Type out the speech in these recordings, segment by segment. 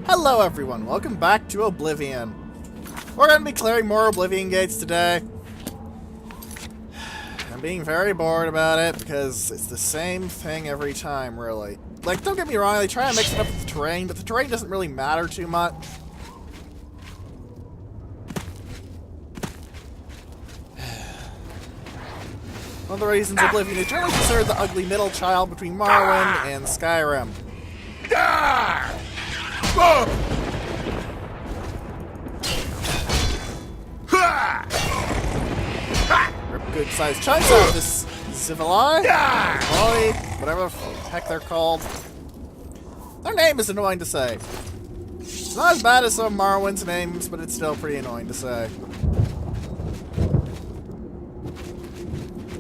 Hello everyone, welcome back to Oblivion. We're going to be clearing more Oblivion gates today. I'm being very bored about it because it's the same thing every time, really. Like, don't get me wrong, they try to mix it up with the terrain, but the terrain doesn't really matter too much. One of the reasons Oblivion is generally considered the ugly middle child between Morrowind and Skyrim. Rip good sized chunks out of this Zivali, whatever the heck they're called. Their name is annoying to say. It's not as bad as some of Morrowind's names, but it's still pretty annoying to say.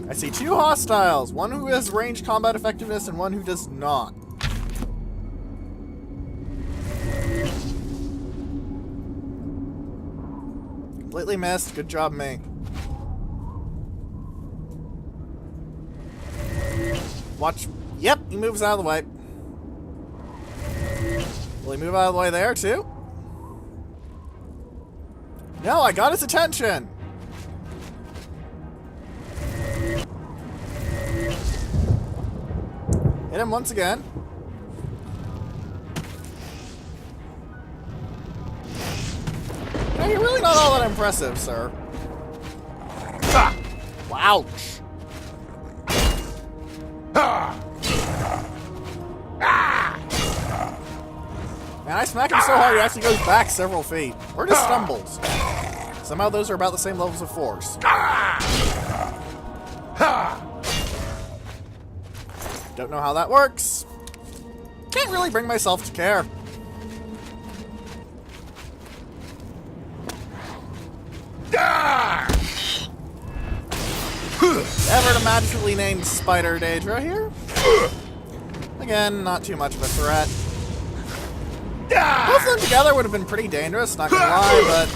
I see two hostiles, one who has ranged combat effectiveness and one who does not. Completely missed. Good job, me. Watch. Yep, he moves out of the way. Will he move out of the way there, too? No, I got his attention! Hit him once again. You know, you're really not all that impressive, sir. Ouch. Man, I smack him so hard he actually goes back several feet. Or just stumbles. Somehow those are about the same levels of force. Don't know how that works. Can't really bring myself to care. Ever imaginatively named Spider Daedra here? Again, not too much of a threat. Both of them together would have been pretty dangerous, not gonna lie, but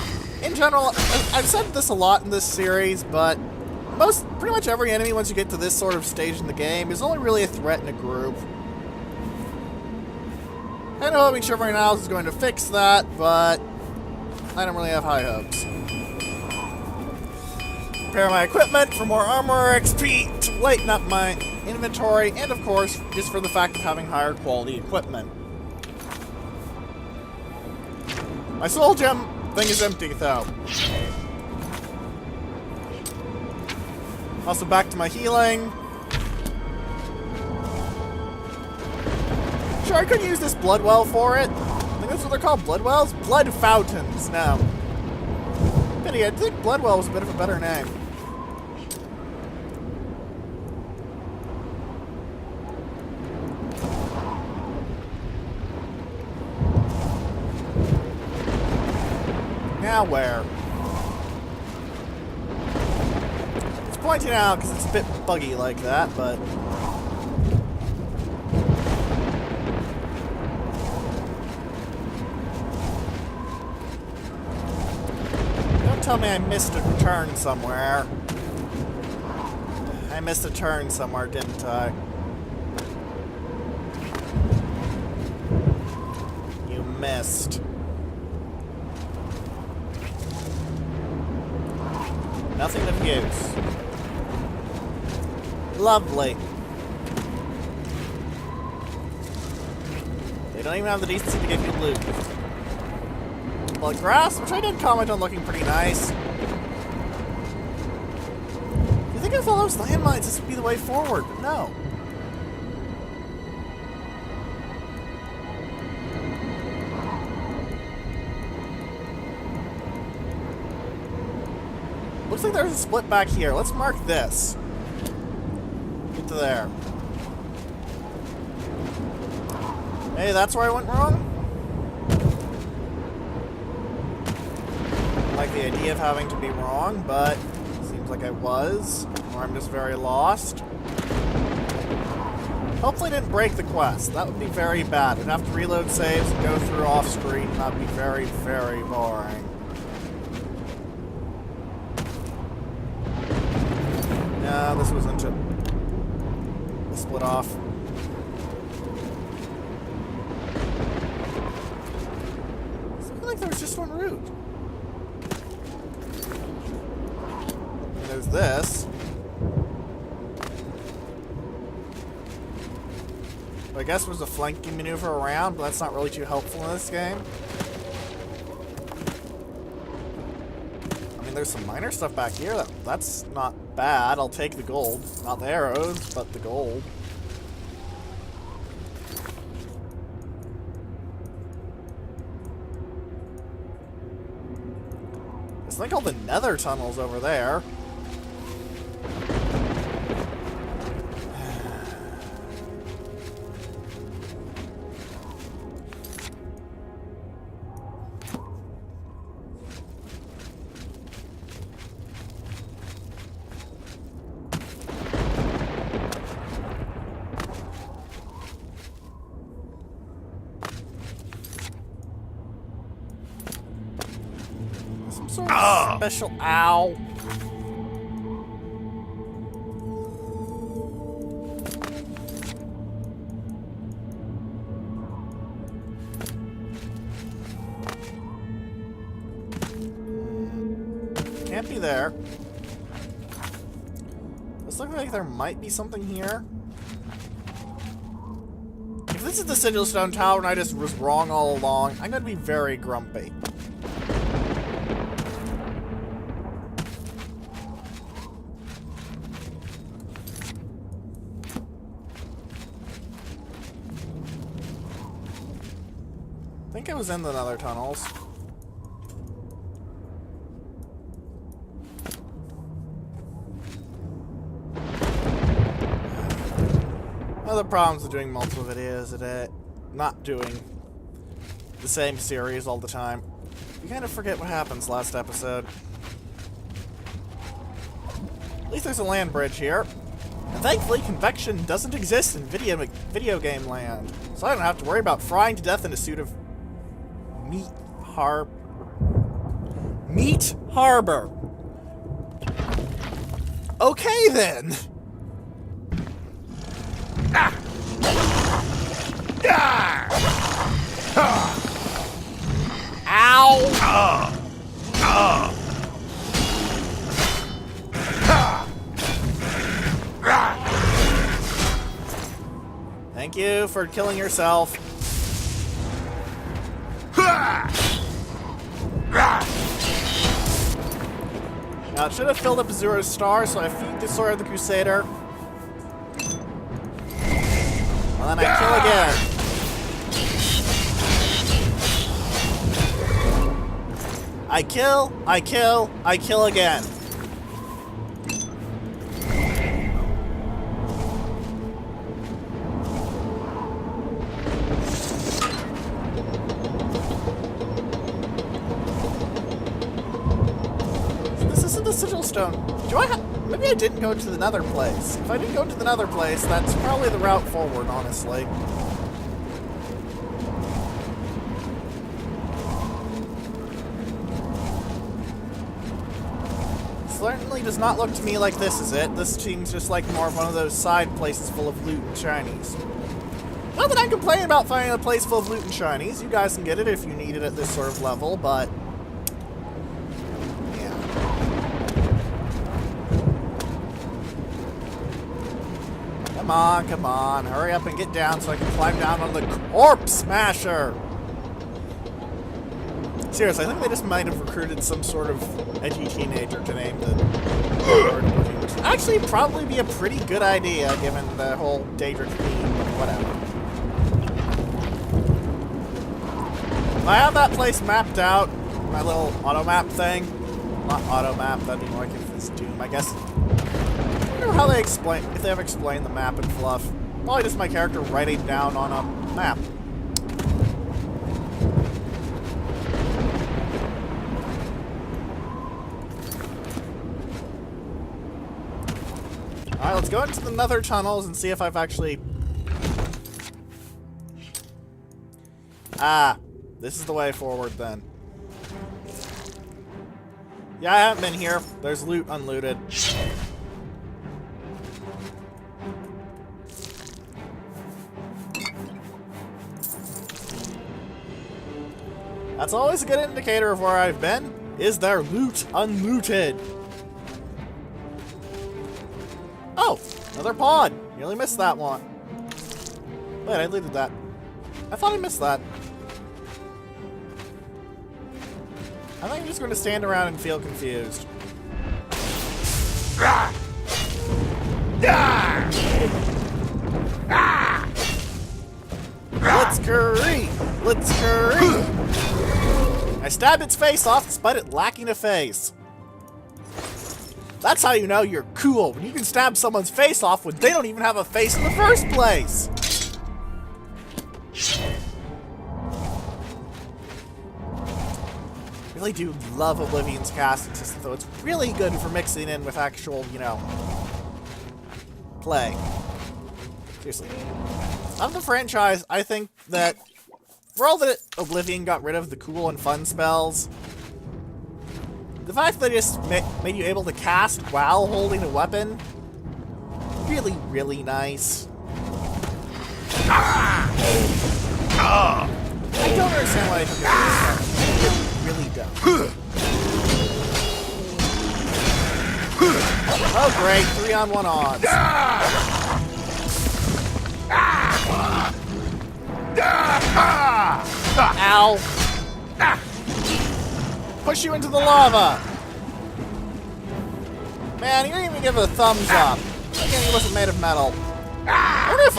in general, I've said this a lot in this series, but pretty much every enemy once you get to this sort of stage in the game is only really a threat in a group. I know having Shivering Isles is going to fix that, but I don't really have high hopes. Prepare my equipment for more armor XP to lighten up my inventory, and of course, just for the fact of having higher quality equipment. My soul gem thing is empty, though. Also back to my healing. Sure, I could use this blood well for it. I think that's what they're called, blood wells? Blood fountains, now. Pity, I think blood well was a bit of a better name. Now where? It's pointing out because it's a bit buggy like that, but... Don't tell me I missed a turn somewhere. I missed a turn somewhere, didn't I? You missed. Nothing of use. Lovely. They don't even have the decency to give you loot. Blood grass, which I did comment on looking pretty nice. You think with all those landmines this would be the way forward, but no. Looks like there's a split back here. Let's mark this. Get to there. Hey, that's where I went wrong? I like the idea of having to be wrong, but it seems like I was. Or I'm just very lost. Hopefully I didn't break the quest. That would be very bad. I'd have to reload saves and go through off-screen, and that would be very, very boring. No, this wasn't it. We'll split off. there was just one route. And there's this. I guess there's a flanking maneuver around, but that's not really too helpful in this game. I mean, there's some minor stuff back here. That's not bad. I'll take the gold. Not the arrows, but the gold. There's like all the nether tunnels over there. Sort of special. Ow. Can't be there. This looks like there might be something here. If this is the Sigil Stone Tower and I just was wrong all along, I'm gonna be very grumpy. I think it was in the nether tunnels. One of the problems with doing multiple videos is that not doing the same series all the time. You kind of forget what happens last episode. At least there's a land bridge here. And thankfully, convection doesn't exist in video game land. So I don't have to worry about frying to death in a suit of Meat Harbor. Okay then. Ah. Ah. Ow. Thank you for killing yourself. Now, it should have filled up Azuro's star, so I feed the Sword of the Crusader. And then I kill again. I kill again. The Sigil Stone. Maybe I didn't go to the nether place. If I didn't go to the nether place, that's probably the route forward, honestly. Certainly does not look to me like this is it. This seems just like more of one of those side places full of loot and shinies. Not that I'm complaining about finding a place full of loot and shinies. You guys can get it if you need it at this sort of level, but come on, hurry up and get down so I can climb down on the Corpse Smasher! Seriously, I think they just might have recruited some sort of edgy teenager to name the which would actually probably be a pretty good idea given the whole Daedric theme, but whatever. I have that place mapped out, my little auto-map thing. Not auto-map, that'd be more like if it's Doom, I guess. I wonder how they explain, if they ever explain the map in fluff. Probably just my character writing down on a map. Alright, let's go into the nether tunnels and see if I've actually... Ah, this is the way forward then. Yeah, I haven't been here. There's loot unlooted. That's always a good indicator of where I've been. Is there loot unlooted? Oh, another pod. Nearly missed that one. Wait, I looted that. I thought I missed that. I think I'm just going to stand around and feel confused. Blitzkrieg! Blitzkrieg! I stabbed its face off despite it lacking a face. That's how you know you're cool, when you can stab someone's face off when they don't even have a face in the first place! I really do love Oblivion's casting system, though it's really good for mixing in with actual, you know, play. Seriously. Of the franchise, I think that for all that Oblivion got rid of the cool and fun spells, the fact that they just made you able to cast while holding a weapon, really, really nice. I don't understand why I took it. I really don't. Oh great, 3-on-1 odds. Ow! Push you into the lava! Man, you didn't even give it a thumbs up. Again, he wasn't made of metal. I wonder if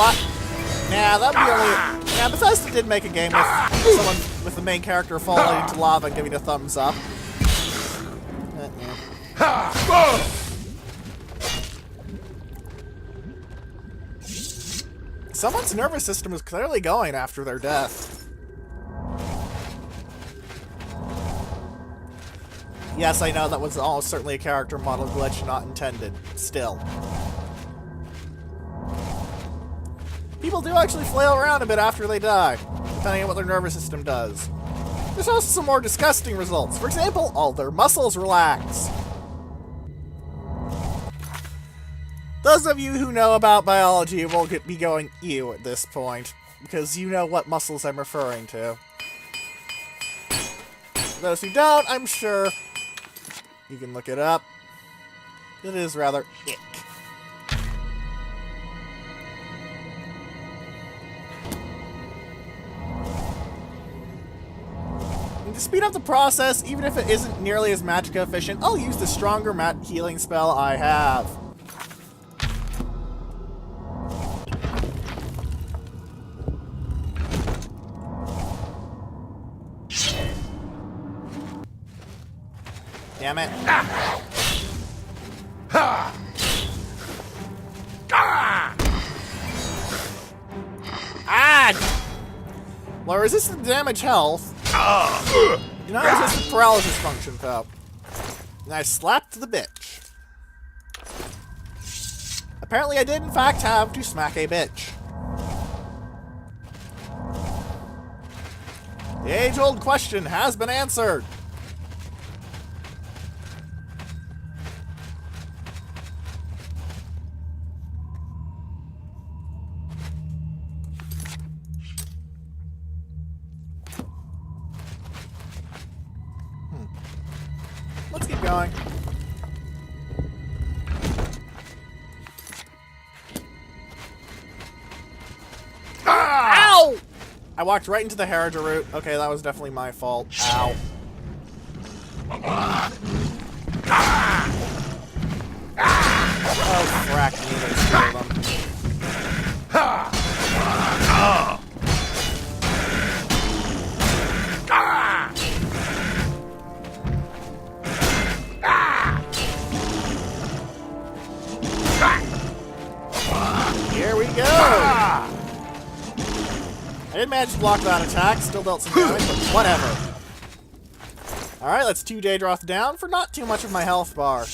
nah, that'd be only... Yeah, Bethesda did make a game with someone with the main character falling into lava and giving a thumbs up. Someone's nervous system was clearly going after their death. Yes, I know that was almost certainly a character model glitch, not intended. Still. People do actually flail around a bit after they die, depending on what their nervous system does. There's also some more disgusting results. For example, all their muscles relax. Those of you who know about biology will be going ew at this point, because you know what muscles I'm referring to. For those who don't, I'm sure you can look it up. It is rather ick. And to speed up the process, even if it isn't nearly as magicka efficient, I'll use the stronger healing spell I have. Damn it. Well, resistant damage health. Do not resist the paralysis function, though. And I slapped the bitch. Apparently I did in fact have to smack a bitch. The age-old question has been answered. Let's keep going. Ow! I walked right into the Heritage route. Okay, that was definitely my fault. Ow. Oh, frack me, there's two of them. Here we go! I didn't manage to block that attack, still dealt some damage, but whatever. Alright, let's 2 Daedroth down for not too much of my health bar.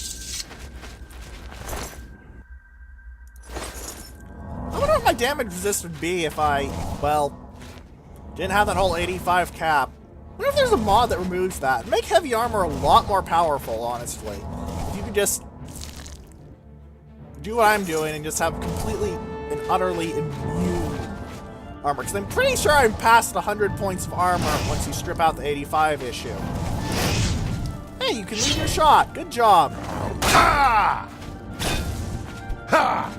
I wonder what my damage resist would be if I, well, didn't have that whole 85 cap. I wonder if there's a mod that removes that. It'd make heavy armor a lot more powerful, honestly. If you could just do what I'm doing and just have completely and utterly immune armor, because I'm pretty sure I'm past 100 points of armor once you strip out the 85 issue. Hey, you can leave your shot. Good job. Ha! Ha!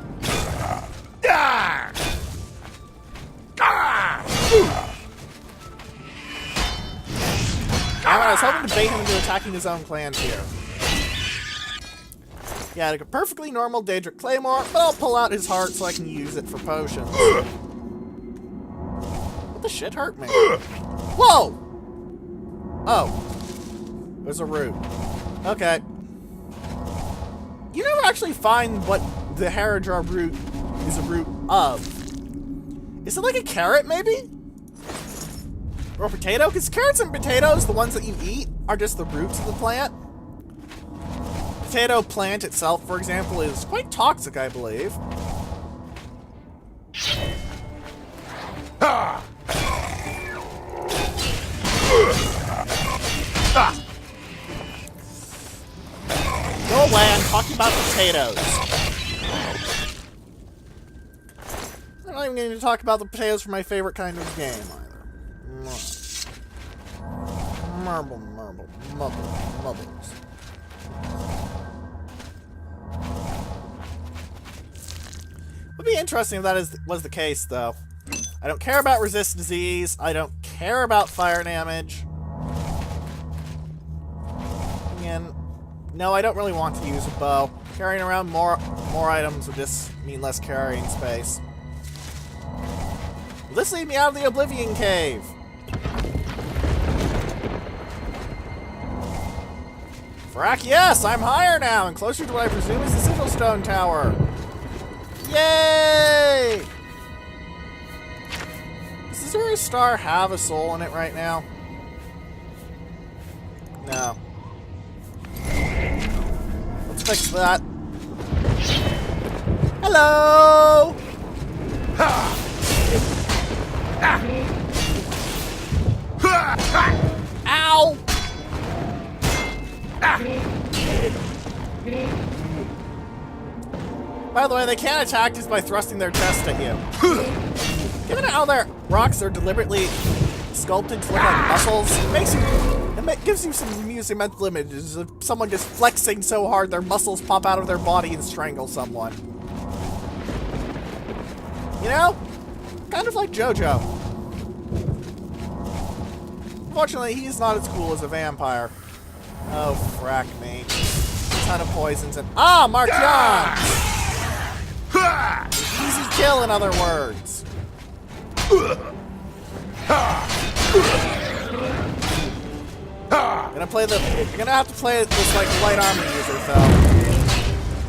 Ah! Ah! I was hoping to bait him into attacking his own clan here. Yeah, like a perfectly normal Daedric Claymore, but I'll pull out his heart so I can use it for potions. What the shit hurt me? Whoa! Oh. There's a root. Okay. You never actually find what the Haradra root is a root of. Is it like a carrot, maybe? Or a potato? Because carrots and potatoes, the ones that you eat, are just the roots of the plant. Potato plant itself, for example, is quite toxic, I believe. Ah! Go away, I'm talking about potatoes. I'm not even going to talk about the potatoes for my favorite kind of game, either. Marble, mubbles. Would be interesting if that was the case, though. I don't care about resist disease. I don't care about fire damage. Again, no, I don't really want to use a bow. Carrying around more items would just mean less carrying space. Will this lead me out of the Oblivion Cave? Frack, yes! I'm higher now, and closer to what I presume is the Sigilstone Tower. Yay! Does the Zero Star have a soul in it right now? No. Let's fix that. Hello! Ha! Ah! Ha! Ha! Ow! Ah! By the way, they can't attack just by thrusting their chest at you. Given how their rocks are deliberately sculpted to look like muscles, it gives you some amusing mental images of someone just flexing so hard their muscles pop out of their body and strangle someone. You know? Kind of like JoJo. Unfortunately, he's not as cool as a vampire. Oh, frack me. A ton of poisons and... Ah, Mark-Jan! Easy kill, in other words. Gonna have to play this like light armor user though.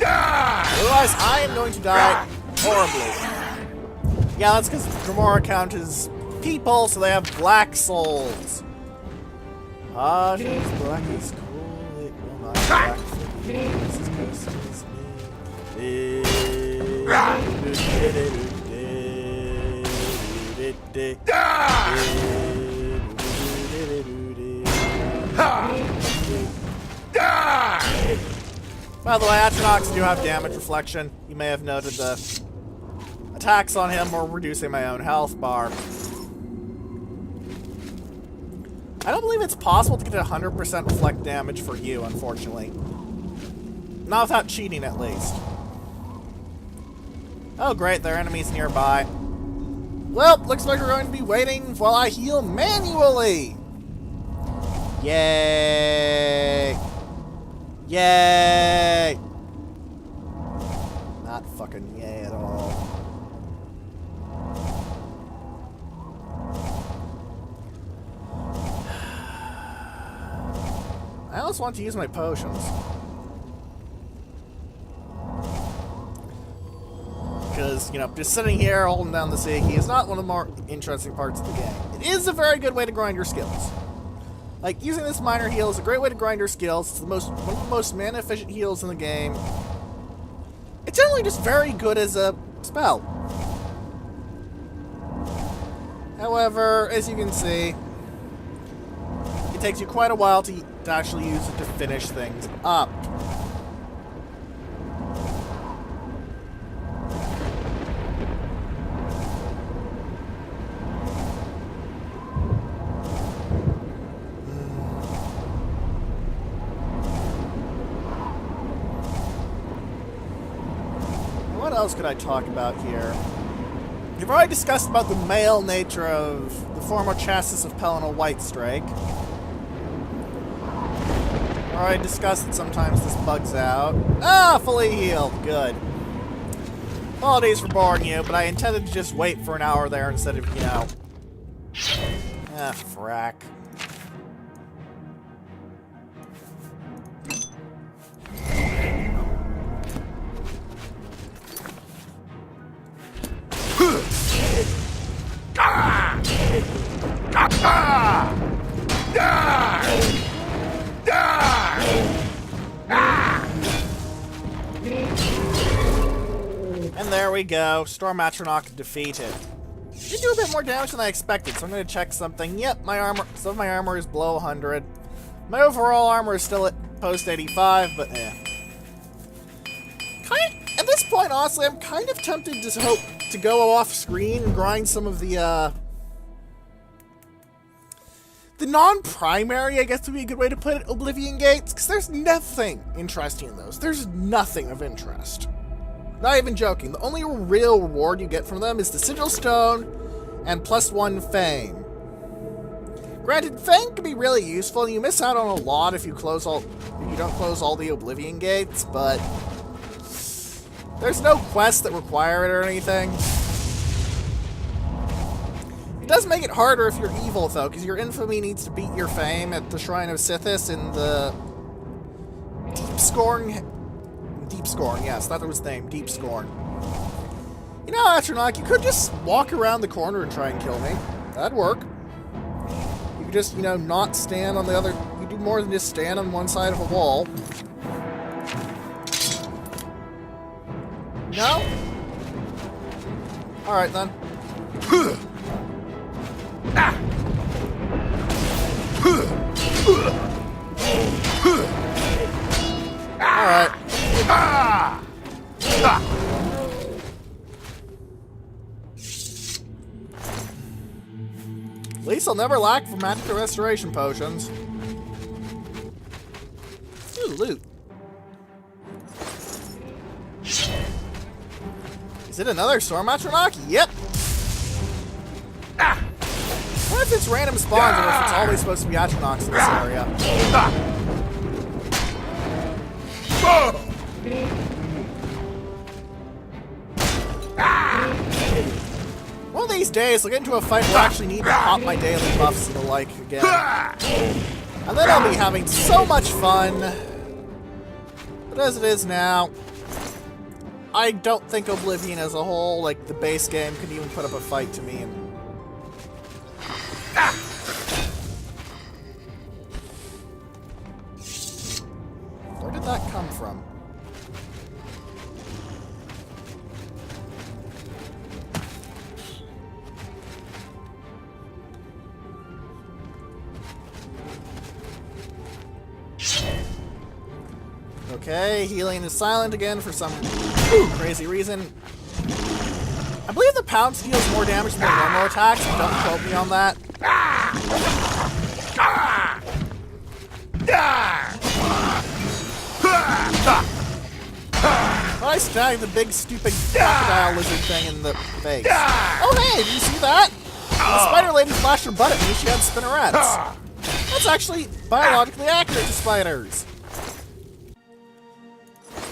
Otherwise, I am going to die horribly. Yeah, that's because Dremora count as people, so they have black souls. Ah, she's black is cool. It will not be black for me. This is Christmas me. By the way, Atronachs do have damage reflection. You may have noted the attacks on him were reducing my own health bar. I don't believe it's possible to get 100% reflect damage for you, unfortunately. Not without cheating, at least. Oh great, there are enemies nearby. Well, looks like we're going to be waiting while I heal manually! Yay! Yay! Not fucking yay at all. I almost want to use my potions. Because, you know, just sitting here holding down the C key is not one of the more interesting parts of the game. It is a very good way to grind your skills. Like, using this minor heal is a great way to grind your skills. It's one of the most mana-efficient heals in the game. It's generally just very good as a spell. However, as you can see, it takes you quite a while to actually use it to finish things up. else could I talk about here? We've already discussed about the male nature of the former chassis of Pelennor Whitestrake. We've already discussed that sometimes this bugs out. Ah, fully healed. Good. Apologies for boring you, but I intended to just wait for an hour there instead of, you know... Ah, frack. And there we go. Storm Atronach defeated. Did do a bit more damage than I expected, so I'm going to check something. Yep, my armor. Some of my armor is below 100. My overall armor is still at post 85, but at this point, honestly, I'm kind of tempted to hope to go off screen and grind some of the non-primary, I guess would be a good way to put it, Oblivion gates, because there's nothing interesting in those. There's nothing of interest. Not even joking. The only real reward you get from them is the Sigil Stone and +1 Fame. Granted, Fame can be really useful, and you miss out on a lot if you don't close all the Oblivion gates, but there's no quests that require it or anything. It does make it harder if you're evil, though, because your infamy needs to beat your Fame at the Shrine of Sithis in the Deep Scorn, yes, that was the name, Deep Scorn. You know, Atronach, you could just walk around the corner and try and kill me. That'd work. You could just, you know, not stand on the other... You do more than just stand on one side of a wall. No? Alright, then. Alright. At least I'll never lack for magical restoration potions. Ooh, loot. Is it another Storm Atronach? Yep. What if it's random spawns or if it's always supposed to be Atronachs in this area? One of these days, I'll get into a fight where I actually need to pop my daily buffs and the like again. And then I'll be having so much fun. But as it is now, I don't think Oblivion as a whole, like the base game, could even put up a fight to me. And where did that come from? Okay, healing is silent again for some crazy reason. I believe the pounce deals more damage than the normal attacks, but don't quote me on that. I stabbed the big stupid crocodile lizard thing in the face. Oh hey, did you see that? The spider lady flashed her butt at me, she had spinnerets. That's actually biologically accurate to spiders.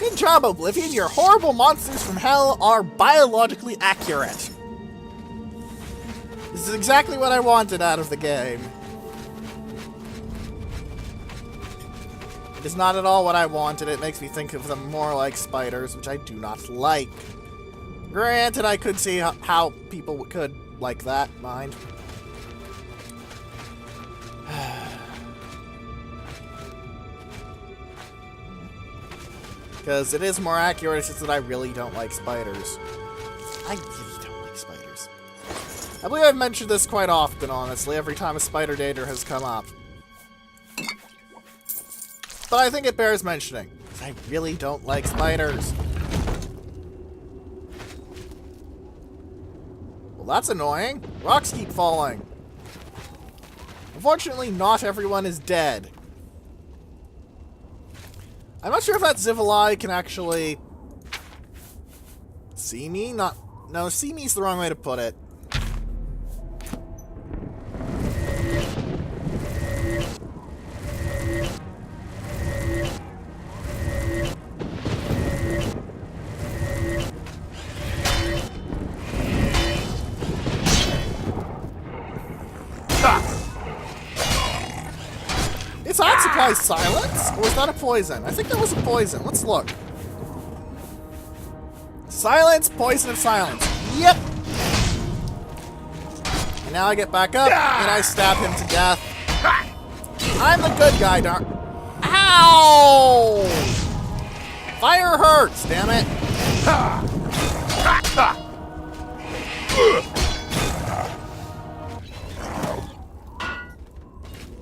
Good job, Oblivion. Your horrible monsters from hell are biologically accurate. This is exactly what I wanted out of the game. It is not at all what I wanted. It makes me think of them more like spiders, which I do not like. Granted, I could see how people could like that, mind. Because it is more accurate, it's just that I really don't like spiders. I really don't like spiders. I believe I've mentioned this quite often, honestly, every time a spider dater has come up. But I think it bears mentioning. I really don't like spiders. Well, that's annoying. Rocks keep falling. Unfortunately, not everyone is dead. I'm not sure if that Zivalai can actually See me? Not... No, see me's the wrong way to put it. Is that supply silence? Or was that a poison? I think that was a poison. Let's look. Silence, poison, and silence. Yep! And now I get back up, and I stab him to death. I'm the good guy, darn. Ow! Fire hurts, damn it.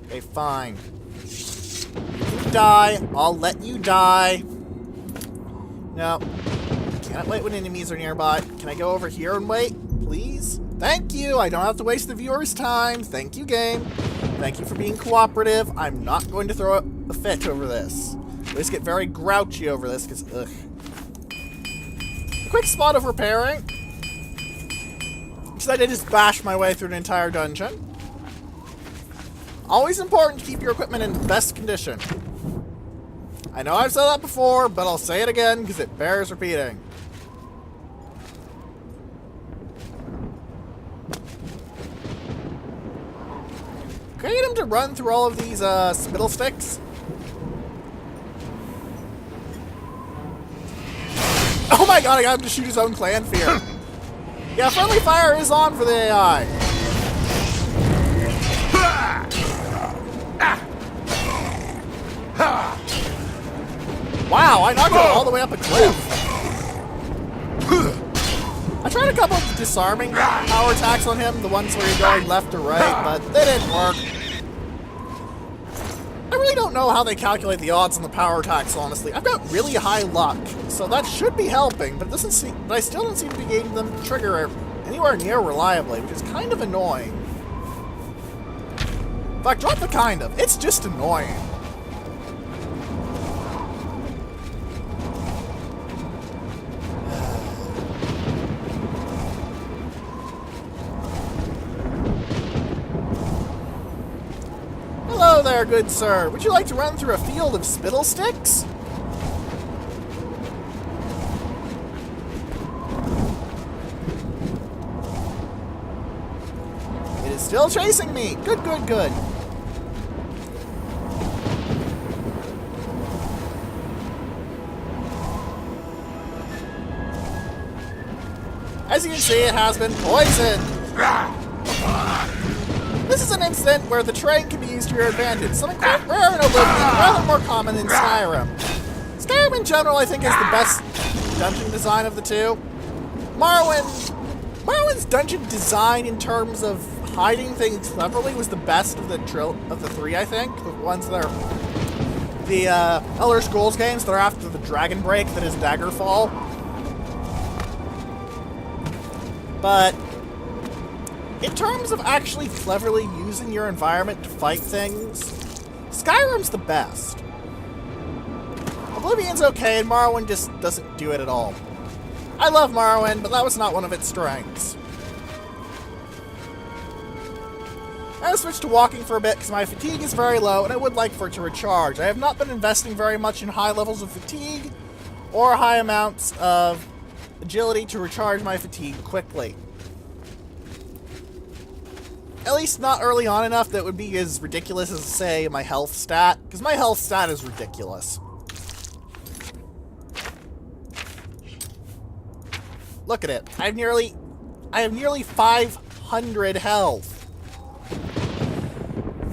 Okay, fine. You die. I'll let you die. No. Can't wait when enemies are nearby. Can I go over here and wait, please? Thank you. I don't have to waste the viewer's time. Thank you, game. Thank you for being cooperative. I'm not going to throw a fit over this. I just get very grouchy over this because, ugh. A quick spot of repairing. So I did just bash my way through an entire dungeon. Always important to keep your equipment in the best condition. I know I've said that before, but I'll say it again because it bears repeating. Can I get him to run through all of these spittle sticks? Oh my god, I got him to shoot his own clan fear. Yeah, friendly fire is on for the AI. Wow, I knocked it all the way up a cliff. I tried a couple of disarming power attacks on him, the ones where you're going left or right, but they didn't work. I really don't know how they calculate the odds on the power attacks, honestly. I've got really high luck, so that should be helping, but it doesn't seem, but I still don't seem to be getting them to trigger anywhere near reliably, which is kind of annoying. In fact, drop the kind of. It's just annoying. Hello there, good sir. Would you like to run through a field of spittle sticks? It is still chasing me. Good, good, good. As you can see, it has been poisoned. This is an incident where the terrain can be used to your advantage, something quite rare in Oblivion, rather more common in Skyrim. Skyrim in general, I think, is the best dungeon design of the two. Morrowind's dungeon design in terms of hiding things cleverly was the best of the three, I think. The ones that are the Elder Scrolls games that are after the Dragon Break that is Daggerfall. But in terms of actually cleverly using your environment to fight things, Skyrim's the best. Oblivion's okay, and Morrowind just doesn't do it at all. I love Morrowind, but that was not one of its strengths. I'm going to switch to walking for a bit because my fatigue is very low, and I would like for it to recharge. I have not been investing very much in high levels of fatigue or high amounts of agility to recharge my fatigue quickly. At least not early on enough that would be as ridiculous as, say, my health stat. Because my health stat is ridiculous. Look at it. I have nearly 500 health.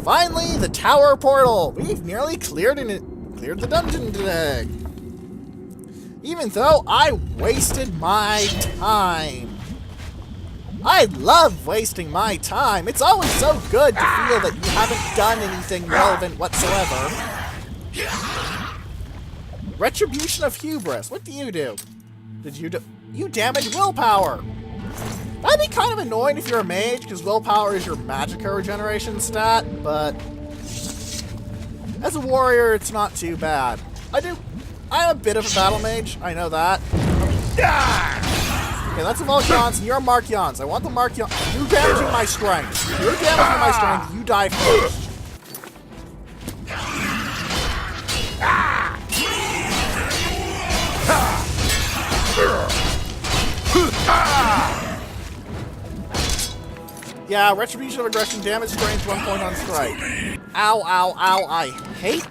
Finally, the tower portal. We've nearly cleared the dungeon today. Even though I wasted my time. I love wasting my time. It's always so good to feel that you haven't done anything relevant whatsoever. Retribution of Hubris. What do? You damage willpower. That'd be kind of annoying if you're a mage, because willpower is your magicka regeneration stat, but as a warrior, it's not too bad. I'm a bit of a battle mage, I know that. Okay, that's a Volcans, and you're a Markions. I want the Markions. You're damaging my strength. You're damaging my strength. You die first. Yeah, Retribution of Aggression, damage strength, 1 point on strike. Ow, ow, ow, I hate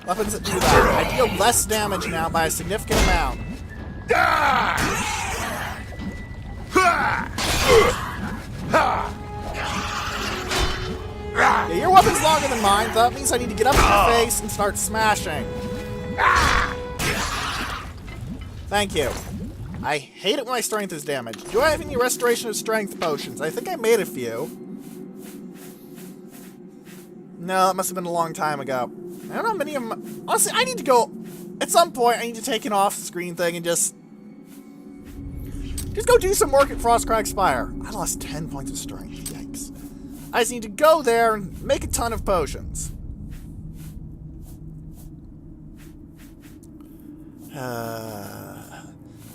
weapons that do that. I deal less damage now by a significant amount. Yeah, your weapon's longer than mine, so that means I need to get up in your face and start smashing. Thank you. I hate it when my strength is damaged. Do I have any restoration of strength potions? I think I made a few. No, that must have been a long time ago. I don't know many of them. Honestly, I need to go... At some point, I need to take an off-screen thing and just go do some work at Frostcrag Spire. I lost 10 points of strength. Yikes. I just need to go there and make a ton of potions.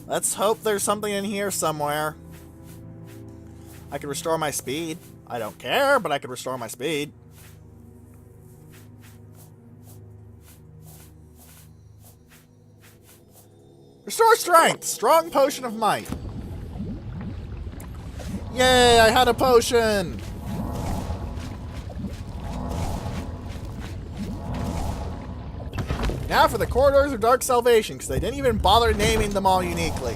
Let's hope there's something in here somewhere. I can restore my speed. I don't care, but I can restore my speed. Restore strength! Strong potion of might. Yay, I had a potion! Now for the Corridors of Dark Salvation, because they didn't even bother naming them all uniquely.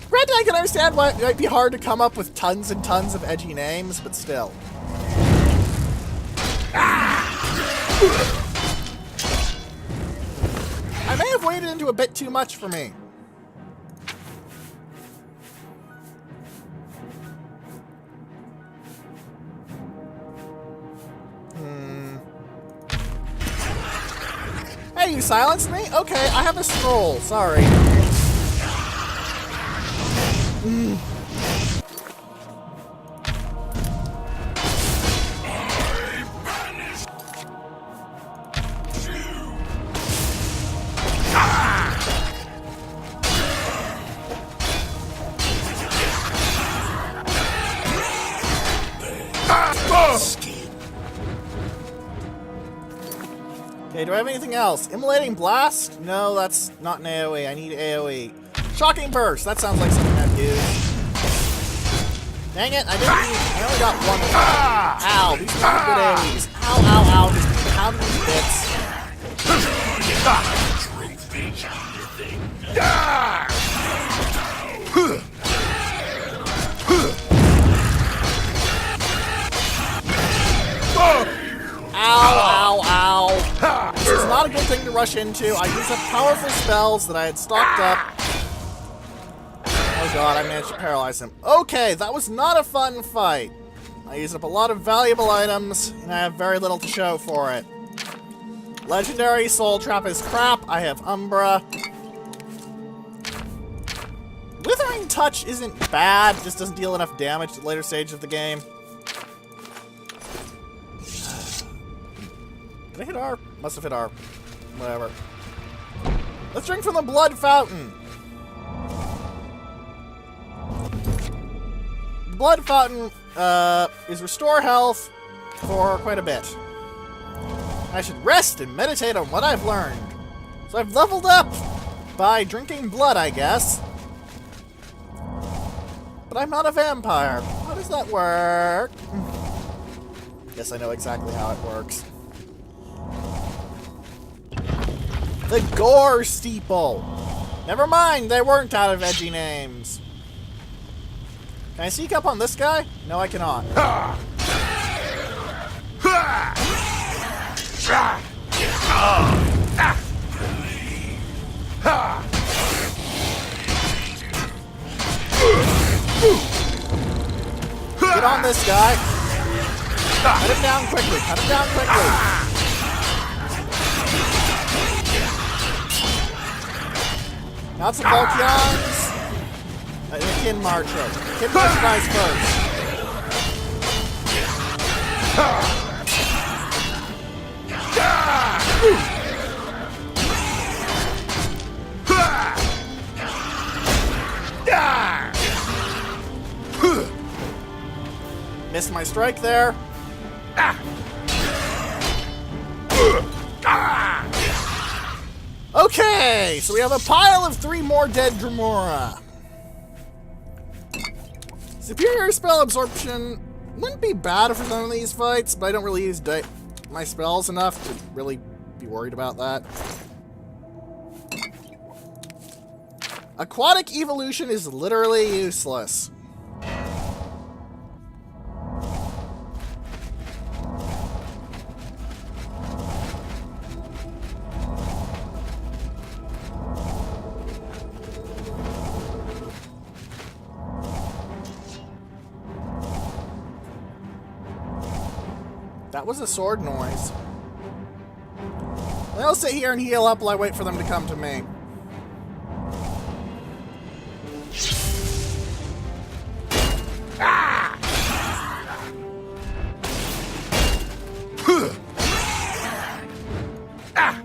Granted, I can understand why it might be hard to come up with tons and tons of edgy names, but still. I may have waded into a bit too much for me. Hey, you silenced me? Okay, I have a scroll. Sorry. Okay, do I have anything else? Immolating Blast? No, that's not an AoE. I need AoE. Shocking Burst! That sounds like something I'd use. Dang it, I only got one of them. Ow, these are not good AoEs. Ow, ow, ow, just pound these bits. Ow, ow, ow. This is not a good thing to rush into. I used up powerful spells that I had stocked up. Oh god, I managed to paralyze him. Okay, that was not a fun fight. I used up a lot of valuable items, and I have very little to show for it. Legendary Soul Trap is crap. I have Umbra. Withering Touch isn't bad, just doesn't deal enough damage at the later stage of the game. Did I hit R? Must have hit R. Whatever. Let's drink from the Blood Fountain. The Blood Fountain is restore health for quite a bit. I should rest and meditate on what I've learned. So I've leveled up by drinking blood, I guess. But I'm not a vampire. How does that work? Guess I know exactly how it works. The Gore Steeple! Never mind, they weren't out of edgy names. Can I sneak up on this guy? No, I cannot. Get on this guy. Cut him down quickly, cut him down quickly. Got some Volcans. And a Kinmar trick. Kinmar tries first. my strike there. Okay, so we have a pile of 3 more dead Dremora. Superior spell absorption wouldn't be bad for some of these fights, but I don't really use my spells enough to really be worried about that. Aquatic evolution is literally useless. That was a sword noise. I'll sit here and heal up while I wait for them to come to me. Ah! Ah!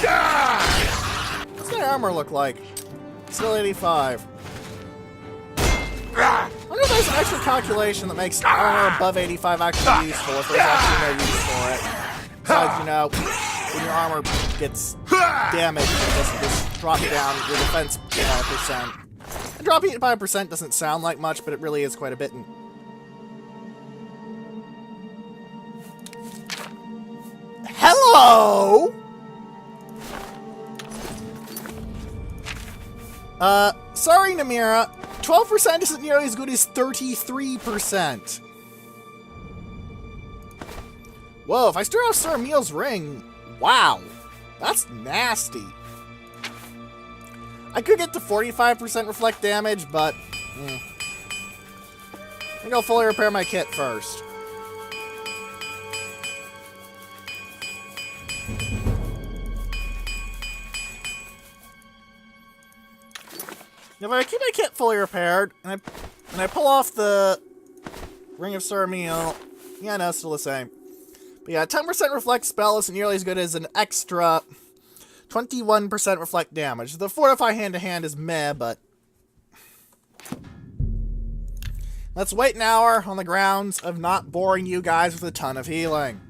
Ah! What's my armor look like? Still 85. I wonder if there's an extra calculation that makes armor above 85 actually useful, if there's actually no use for it. Besides, you know, when your armor gets damaged, it just drop down your defense by 5%. And dropping it by 5% doesn't sound like much, but it really is quite a bit. Hello! Sorry, Namira. 12% isn't nearly as good as 33%. Whoa, if I stir off Sir Emil's ring, wow, that's nasty. I could get to 45% reflect damage, but I think I'll fully repair my kit first. If I keep my kit fully repaired, and I pull off the Ring of Sir Emil, yeah, no, still the same. But yeah, 10% reflect spell isn't nearly as good as an extra 21% reflect damage. The fortify hand-to-hand is meh, but let's wait an hour on the grounds of not boring you guys with a ton of healing.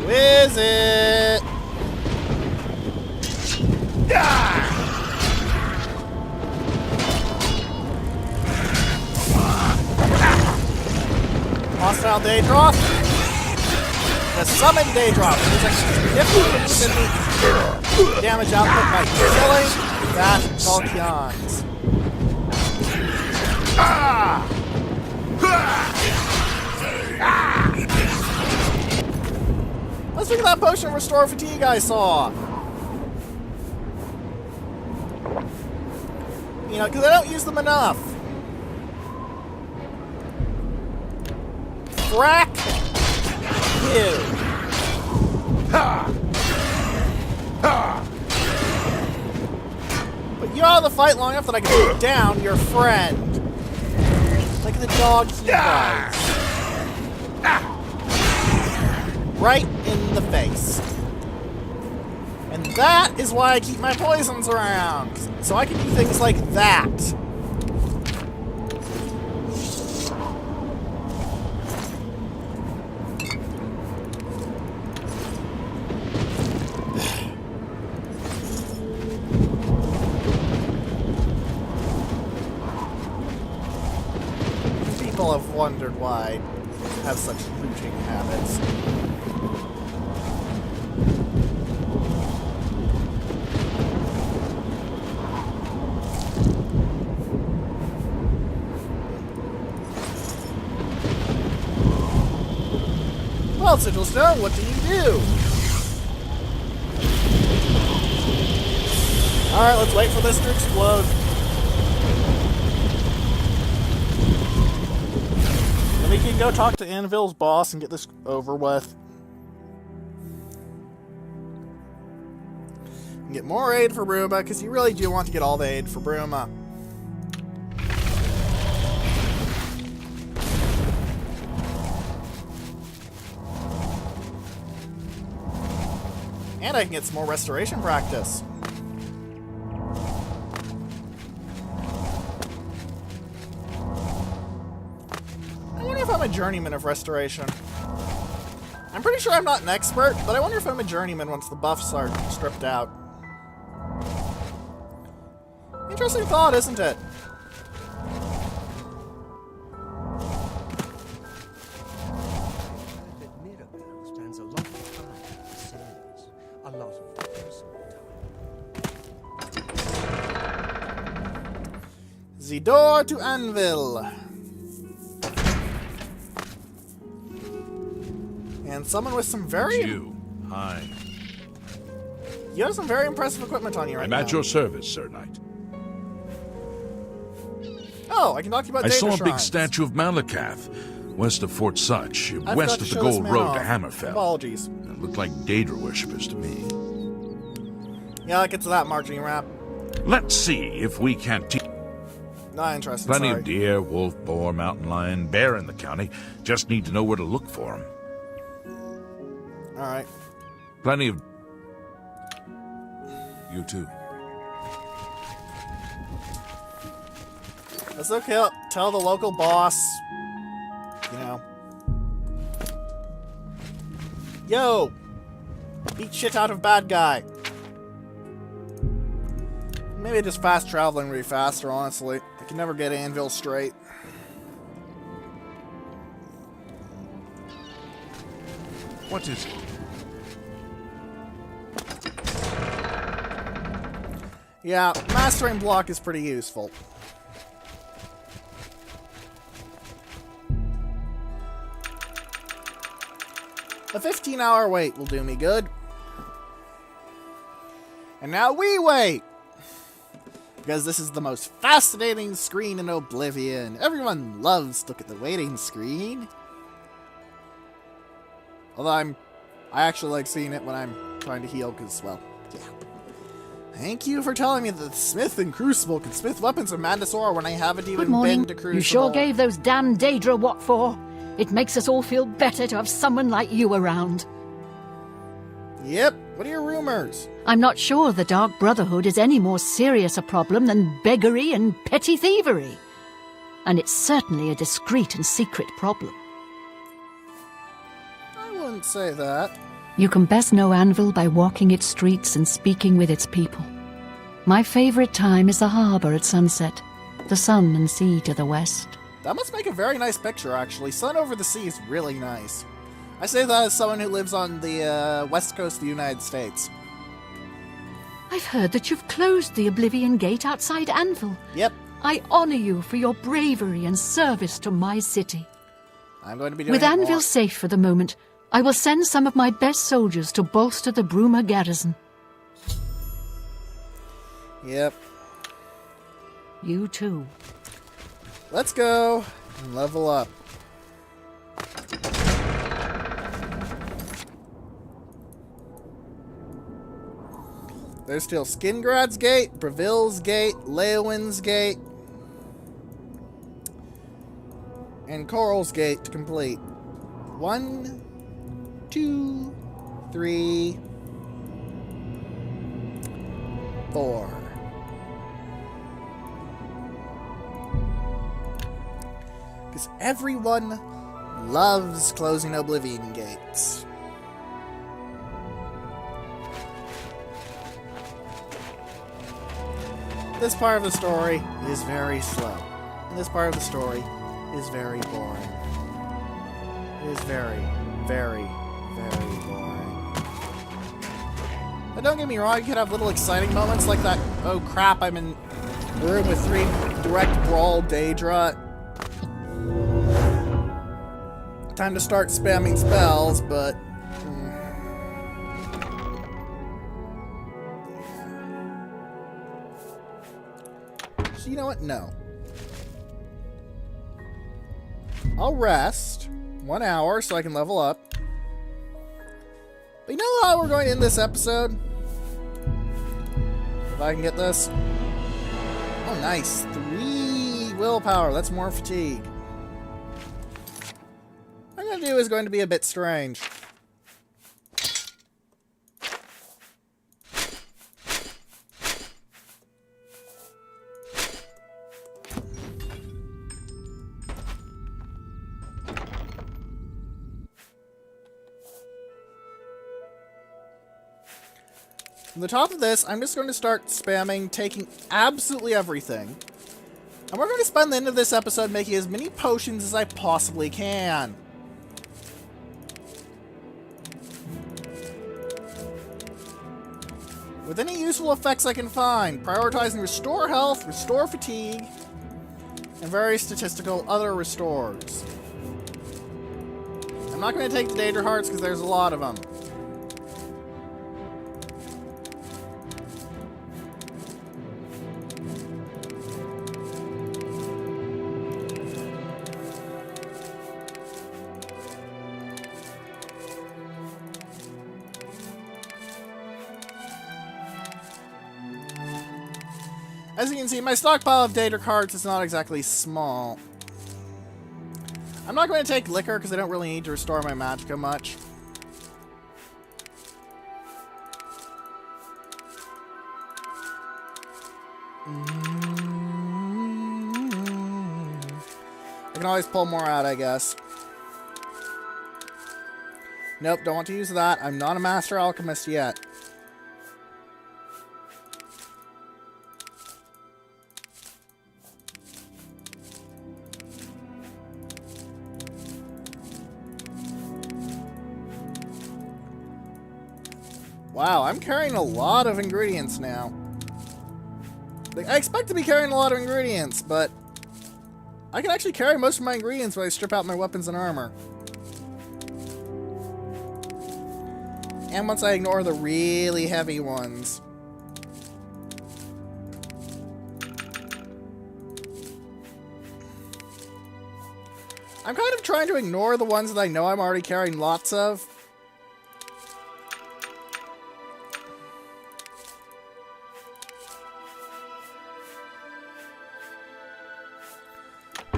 Is it? Hostile Daedra. The summoned Daedra. There's a significant damage output by killing that Valkyans. Let's look at that potion of Restore Fatigue I saw. You know, because I don't use them enough. Frack you. But you're out of the fight long enough that I can put down your friend. Like the dog he was. Right in the face. And that is why I keep my poisons around. So I can do things like that. People have wondered why I have such looting habits. Well, Sigil Stone, what do you do? Alright, let's wait for this to explode. Then we can go talk to Anvil's boss and get this over with. Get more aid for Bruma, because you really do want to get all the aid for Bruma. And I can get some more restoration practice. I wonder if I'm a journeyman of restoration. I'm pretty sure I'm not an expert, but I wonder if I'm a journeyman once the buffs are stripped out. Interesting thought, isn't it? Spends a lot of time with the sailors. A lot of personal time. The door to Anvil. And someone with some very... You. Hi. You have some very impressive equipment on you right now. I'm at your service, Sir Knight. Oh, I can talk to you about I data saw a big shrines. statue of Malakath, west of Fort Such, I west forgot of to the show this Gold man Road off. to Hammerfell. Apologies. It looked like Daedra worshippers to me. Yeah, I'll get to that marching rap. Let's see if we can't teach. Not interested, Plenty sorry. of deer, wolf, boar, mountain lion, bear in the county. Just need to know where to look for them. Alright. Plenty of... You too. Let's okay. Tell the local boss, you know. Yo! Beat shit out of bad guy. Maybe just fast traveling would be faster, honestly. I can never get Anvil straight. What is it? Yeah, mastering block is pretty useful. A 15-hour wait will do me good. And now we wait! Because this is the most fascinating screen in Oblivion. Everyone loves to look at the waiting screen. Although I actually like seeing it when I'm trying to heal, because, well, yeah. Thank you for telling me that the Smith and Crucible can smith weapons of Mandasor when I haven't even Good morning. been to Crucible. You sure gave those damn Daedra what for? It makes us all feel better to have someone like you around. Yep. What are your rumors? I'm not sure the Dark Brotherhood is any more serious a problem than beggary and petty thievery. And it's certainly a discreet and secret problem. I wouldn't say that. You can best know Anvil by walking its streets and speaking with its people. My favorite time is the harbor at sunset, the sun and sea to the west. That must make a very nice picture, actually. Sun over the sea is really nice. I say that as someone who lives on the west coast of the United States. I've heard that you've closed the Oblivion Gate outside Anvil. Yep. I honor you for your bravery and service to my city. I'm going to be doing With it Anvil more. safe for the moment, I will send some of my best soldiers to bolster the Bruma garrison. Yep. You too. Let's go and level up. There's still Skingrad's Gate, Breville's Gate, Leowin's Gate, and Coral's Gate to complete. 1, 2, 3, 4. Because everyone loves closing Oblivion gates. This part of the story is very slow. And this part of the story is very boring. It is very, very, very boring. But don't get me wrong, you could have little exciting moments like that. Oh crap, I'm in a room with 3 direct brawl Daedra. Time to start spamming spells, but... So you know what? No. I'll rest 1 hour so I can level up. But you know how we're going to end this episode? If I can get this. Oh, nice. 3 willpower. That's more fatigue. What I'm going to do is going to be a bit strange. From the top of this, I'm just going to start spamming, taking absolutely everything. And we're going to spend the end of this episode making as many potions as I possibly can. With any useful effects I can find, prioritizing restore health, restore fatigue, and various statistical other restores. I'm not going to take the Daedra Hearts because there's a lot of them. As you can see, my stockpile of Daedra cards is not exactly small. I'm not going to take liquor because I don't really need to restore my magicka much. I can always pull more out, I guess. Nope, don't want to use that. I'm not a master alchemist yet. Wow, I'm carrying a lot of ingredients now. Like, I expect to be carrying a lot of ingredients, but I can actually carry most of my ingredients when I strip out my weapons and armor. And once I ignore the really heavy ones. I'm kind of trying to ignore the ones that I know I'm already carrying lots of.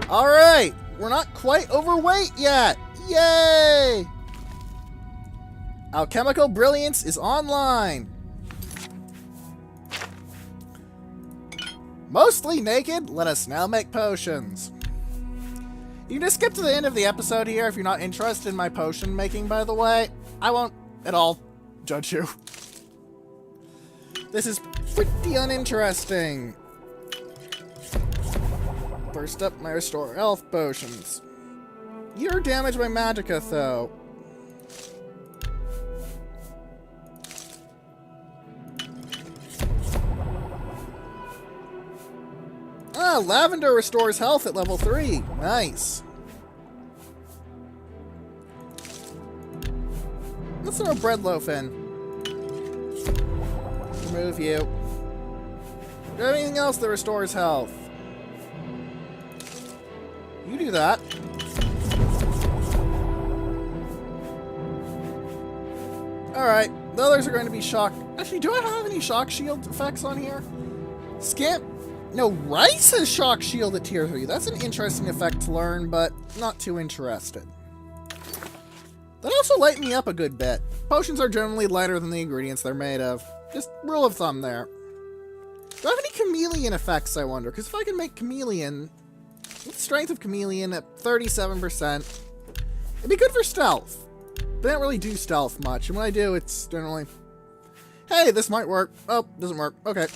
Alright, we're not quite overweight yet. Yay! Alchemical Brilliance is online. Mostly naked, let us now make potions. You can just skip to the end of the episode here if you're not interested in my potion making, by the way. I won't at all judge you. This is pretty uninteresting. First up, my restore health potions. You're damaged by magicka, though. Ah, lavender restores health at level 3. Nice. Let's throw a bread loaf in. Remove you. Do you have anything else that restores health? You do that. Alright, the others are going to be shock. Actually, do I have any shock shield effects on here? Scamp. No, Rice has shock shield at tier 3. That's an interesting effect to learn, but not too interested. That also lightened me up a good bit. Potions are generally lighter than the ingredients they're made of. Just rule of thumb there. Do I have any chameleon effects, I wonder? Because if I can make chameleon... with strength of chameleon at 37%, it'd be good for stealth. They don't really do stealth much, and when I do, it's generally... Hey, this might work. Oh, doesn't work. Okay.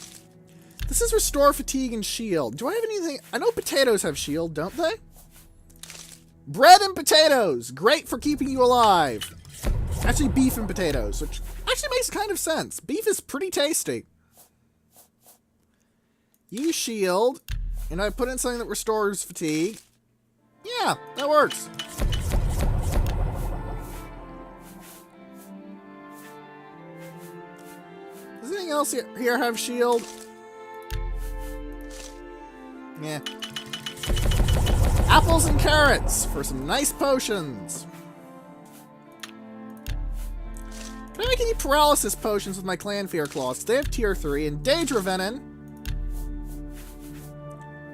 This is restore fatigue and shield. Do I have anything... I know potatoes have shield, don't they? Bread and potatoes! Great for keeping you alive. Actually, beef and potatoes, which actually makes kind of sense. Beef is pretty tasty. Use shield. And I put in something that restores fatigue. Yeah, that works. Does anything else here have shield? Yeah. Apples and carrots for some nice potions. Can I make make any paralysis potions with my clan fear claws. They have tier 3 and Daedra Venom.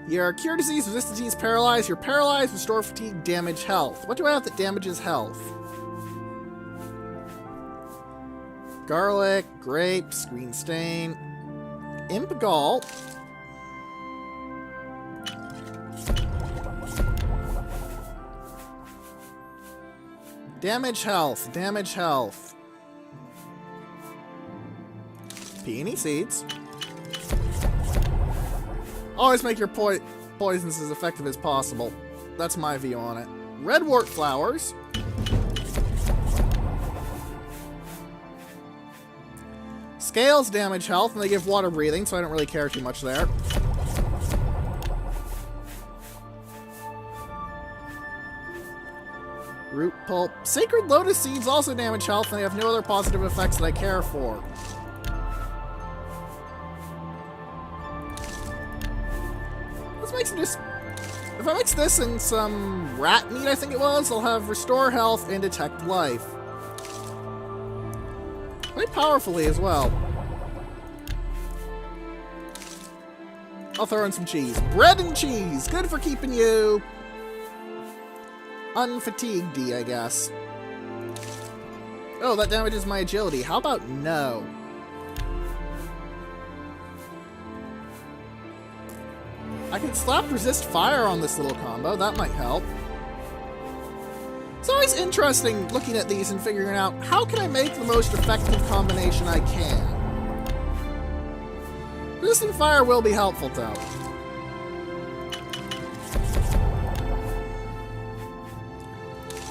Your cure disease, resist disease, paralyze. You're paralyzed, restore fatigue, damage health. What do I have that damages health? Garlic, grapes, green stain, imp gall. Damage health, damage health. Peony seeds. Always make your poisons as effective as possible. That's my view on it. Redwort flowers. Scales damage health, and they give water breathing, so I don't really care too much there. Root pulp. Sacred lotus seeds also damage health, and they have no other positive effects that I care for. Let's make some just... If I mix this and some rat meat, I think it was, I'll have restore health and detect life. Quite powerfully as well. I'll throw in some cheese. Bread and cheese! Good for keeping you... unfatigued, I guess. Oh, that damages my agility. How about no? I can slap resist fire on this little combo. That might help. It's always interesting looking at these and figuring out how can I make the most effective combination I can. Resisting fire will be helpful, though.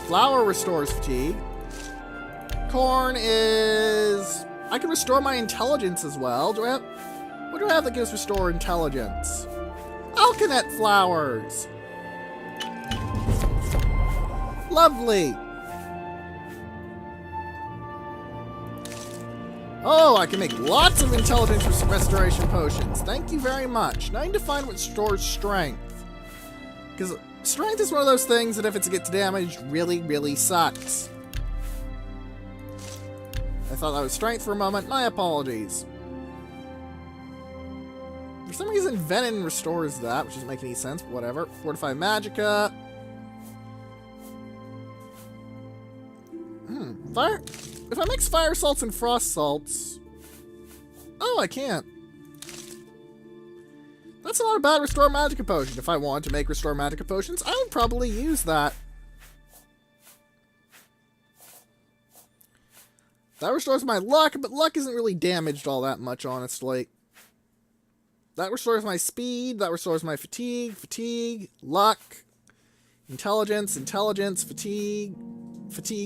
Flour restores fatigue. Corn is... I can restore my intelligence as well. Do I have... What do I have that gives restore intelligence? Alkanet flowers! Lovely! Oh, I can make lots of intelligence restoration potions. Thank you very much. Now I need to find what restores strength. Because strength is one of those things that if it gets damaged, really, really sucks. I thought that was strength for a moment. My apologies. For some reason, Venom restores that, which doesn't make any sense, but whatever. Fortify Magicka. Fire... If I mix fire salts and frost salts... Oh, I can't. That's not a bad Restore Magicka potion. If I wanted to make Restore Magicka potions, I would probably use that. That restores my luck, but luck isn't really damaged all that much, honestly. That restores my speed, that restores my fatigue, luck, intelligence, fatigue,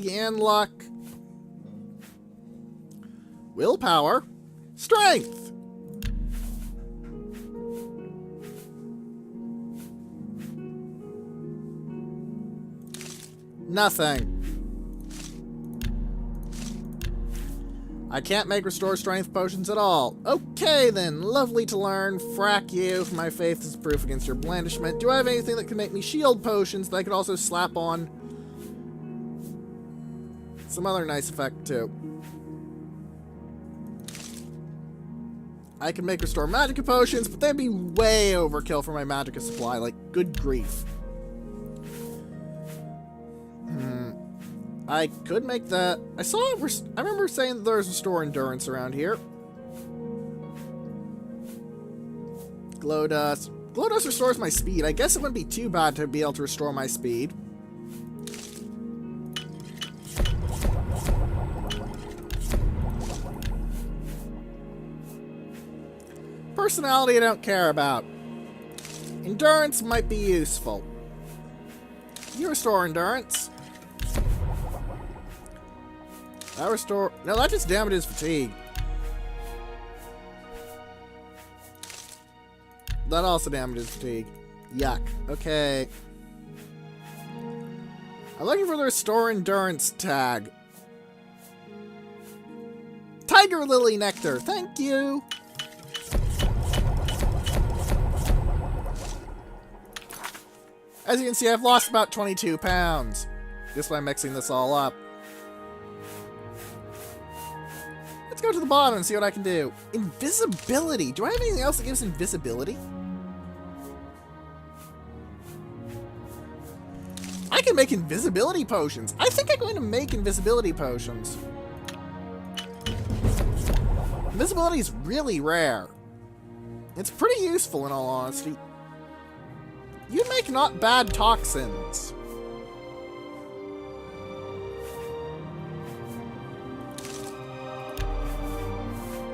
and luck. Willpower, strength. Nothing. I can't make restore strength potions at all. Okay then, lovely to learn. Frack you, for my faith is proof against your blandishment. Do I have anything that can make me shield potions that I could also slap on some other nice effect too? I can make restore Magicka potions, but they'd be way overkill for my Magicka supply, like good grief. I could make that. I remember saying that there's restore endurance around here. Glow dust. Glow dust restores my speed. I guess it wouldn't be too bad to be able to restore my speed. Personality I don't care about. Endurance might be useful. You restore endurance. That restore... No, that just damages fatigue. That also damages fatigue. Yuck. Okay. I'm looking for the restore endurance tag. Tiger Lily Nectar. Thank you. As you can see, I've lost about 22 pounds. Just by mixing this all up. Let's go to the bottom and see what I can do. Invisibility. Do I have anything else that gives invisibility? I can make invisibility potions. I think I'm going to make invisibility potions. Invisibility is really rare. It's pretty useful in all honesty. You make not bad toxins.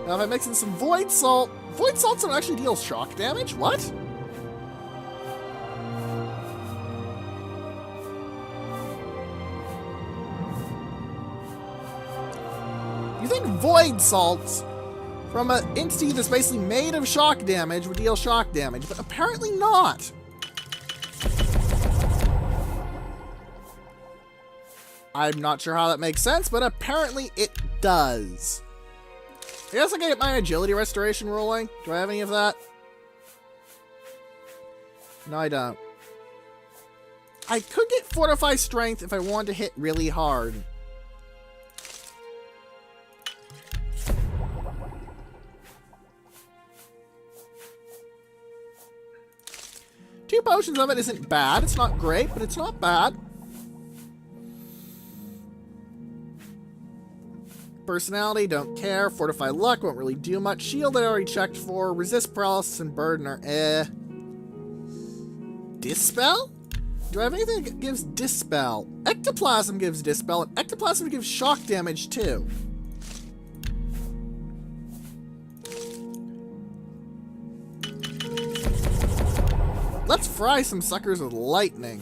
Now if I mix in some Void Salt don't actually deal shock damage? What? You think Void Salts from an entity that's basically made of shock damage would deal shock damage, but apparently not. I'm not sure how that makes sense, but apparently it does. I guess I can get my agility restoration rolling. Do I have any of that? No, I don't. I could get Fortify Strength if I wanted to hit really hard. Two potions of it isn't bad. It's not great, but it's not bad. Personality, don't care. Fortify Luck, won't really do much. Shield, I already checked for. Resist Paralysis and Burden are Dispel? Do I have anything that gives Dispel? Ectoplasm gives Dispel, and Ectoplasm gives shock damage too. Let's fry some suckers with lightning.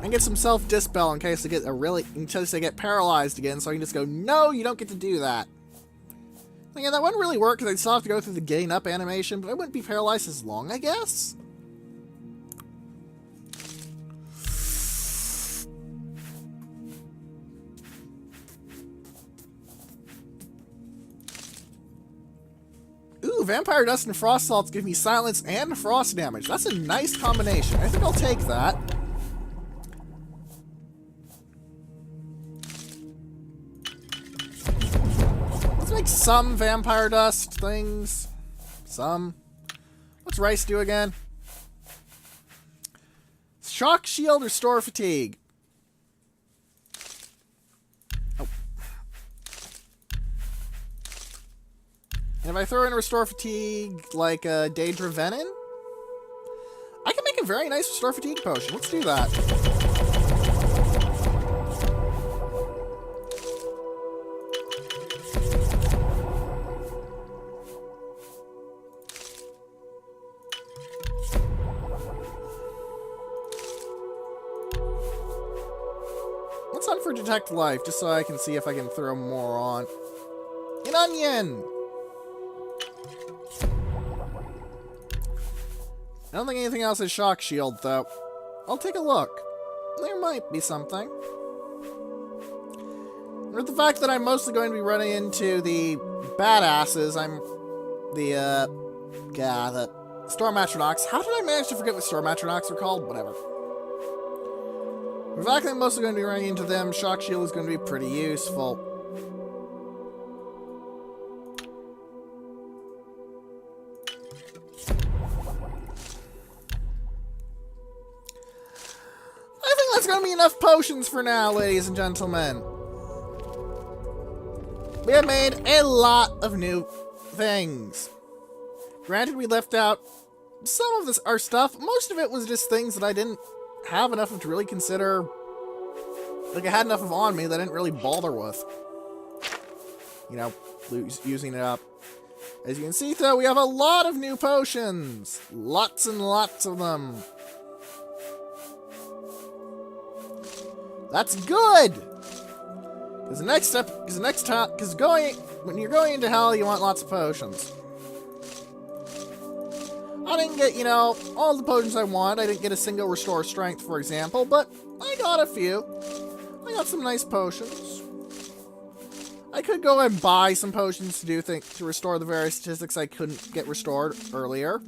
And get some self-dispel in case they get paralyzed again, so I can just go, no, you don't get to do that. Again, that wouldn't really work because I'd still have to go through the gain up animation, but I wouldn't be paralyzed as long, I guess? Ooh, Vampire Dust and Frost Salts give me silence and frost damage. That's a nice combination. I think I'll take that. Let's make some Vampire Dust things. Some. What's Rice do again? Shock Shield, Restore Fatigue. And if I throw in Restore Fatigue, like Daedra Venom, I can make a very nice Restore Fatigue potion. Let's do that. Let's hunt for Detect Life, just so I can see if I can throw more on. An onion! I don't think anything else is Shock Shield, though. I'll take a look. There might be something. With the fact that I'm mostly going to be running into the badasses, the Storm Atronachs. How did I manage to forget what Storm Atronachs are called? Whatever. The fact that I'm mostly going to be running into them, Shock Shield is going to be pretty useful. That's gonna be enough potions for now, ladies and gentlemen. We have made a lot of new things. Granted, we left out some of our stuff. Most of it was just things that I didn't have enough of to really consider. Like, I had enough of on me that I didn't really bother with. You know, using it up. As you can see, though, we have a lot of new potions. Lots and lots of them. That's good! Because when you're going into hell, you want lots of potions. I didn't get, all the potions I want. I didn't get a single Restore Strength, for example, but I got a few. I got some nice potions. I could go and buy some potions to restore the various statistics I couldn't get restored earlier.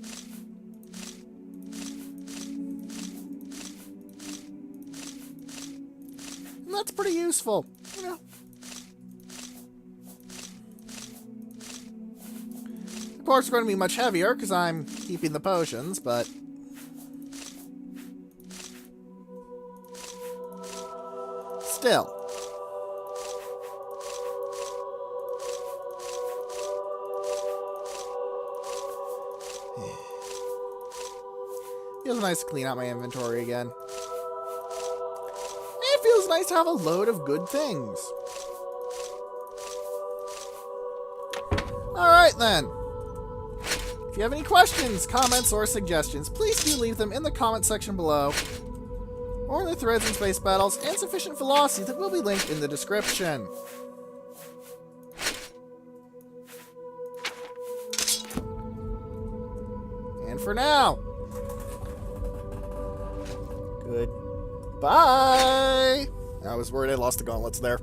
That's pretty useful, you know. Of course, it's going to be much heavier because I'm keeping the potions, but still. Feels nice to clean out my inventory again. It feels nice to have a load of good things. Alright then. If you have any questions, comments, or suggestions, please do leave them in the comment section below, or in the threads in Space Battles, and sufficient velocity that will be linked in the description. And for now, goodbye. I was worried I lost the gauntlets there.